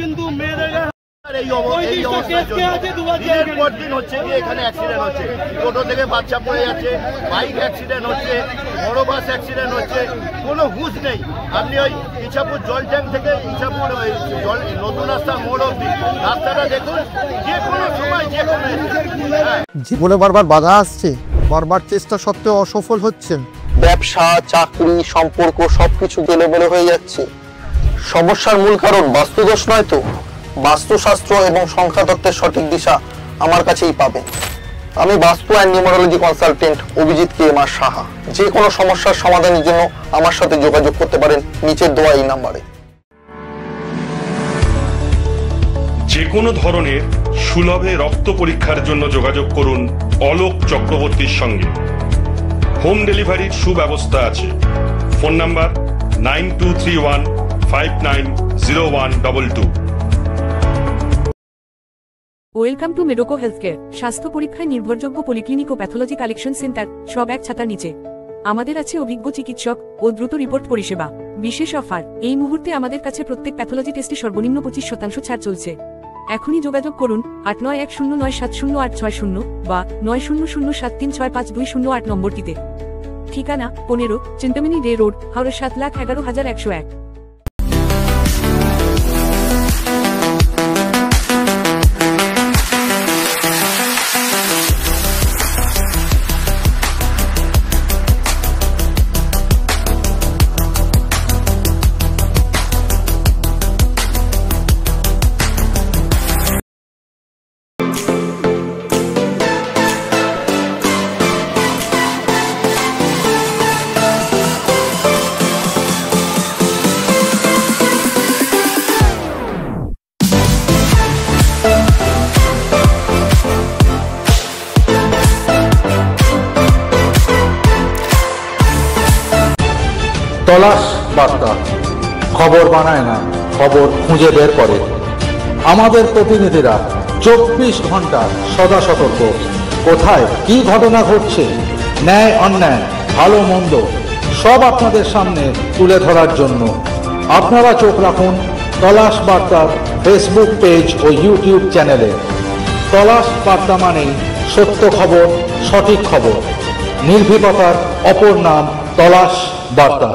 কিন্তু মেয়েদের টোটো থেকে বাচ্চা পড়ে যাচ্ছে, বাইক অ্যাক্সিডেন্ট হচ্ছে, বড় বাস অ্যাক্সিডেন্ট হচ্ছে, কোনো হুঁশ নেই। আপনি ওই ইছাপুর জল ট্যাঙ্ক থেকে ইছাপুর জল নতুন রাস্তার মোড় অব্দি রাস্তাটা দেখুন, যে কোনো সময় যে কোনো জীবনে বারবার বাধা আসছে, বারবার চেষ্টা সত্ত্বেও অসফল হচ্ছেন। ব্যবসা, চাকরি, সম্পর্ক সবকিছু গেলেমেলে হয়ে যাচ্ছে। সমস্যার মূল কারণ বাস্তুদোষ নয় তো? বাস্তুশাস্ত্র এবং সংখ্যাতত্ত্বের সঠিক দিশা আমার কাছেই পাবেন। আমি vastu and numerology consultant Abhijit KMR. Saha. যে কোনো সমস্যার সমাধানের জন্য আমার সাথে যোগাযোগ করতে পারেন নিচের দেওয়া এই নাম্বারে। যে কোনো ধরনের সুলভে রক্ত পরীক্ষার জন্য যোগাযোগ করুন অলোক চক্রবর্তীর সঙ্গে। হোম ডেলিভারির সুব্যবস্থা আছে। Phone number 9231590122। Welcome to মেডোকো healthcare. স্বাস্থ্য পরীক্ষায় নির্ভরযোগ্য পলিক্লিনিক ও প্যাথোলজি কালেকশন সেন্টার, সব এক ছাতার নিচে। আমাদের আছে অভিজ্ঞ চিকিৎসক ও দ্রুত রিপোর্ট পরিষেবা। বিশেষ অফার, এই মুহূর্তে আমাদের কাছে প্রত্যেক প্যাথোলজি টেস্টে সর্বনিম্ন 25% ছাড় চলছে। এখনই যোগাযোগ করুন 8910970860 বা 9007365208 নম্বরটিতে। ঠিকানা 15 চিন্তামণি ডে রোড, হাওড়া 7,11,101। তলাশ বার্তা খবর বানায় না, খবর খুঁজে বের করে। আমাদের প্রতিনিধিরা 24 ঘন্টা সদা সতর্ক। কোথায় কি ঘটনা ঘটছে, ন্যায় অন্যায়, ভালো মন্দ সব আপনাদের সামনে তুলে ধরার জন্য আপনারা চোখ রাখুন তলাশ বার্তার ফেসবুক পেজ ও ইউটিউব চ্যানেলে। তলাশ বার্তা মানেই সত্য খবর, সঠিক খবর। নির্ভীকতার অপর নাম তলাশ বার্তা।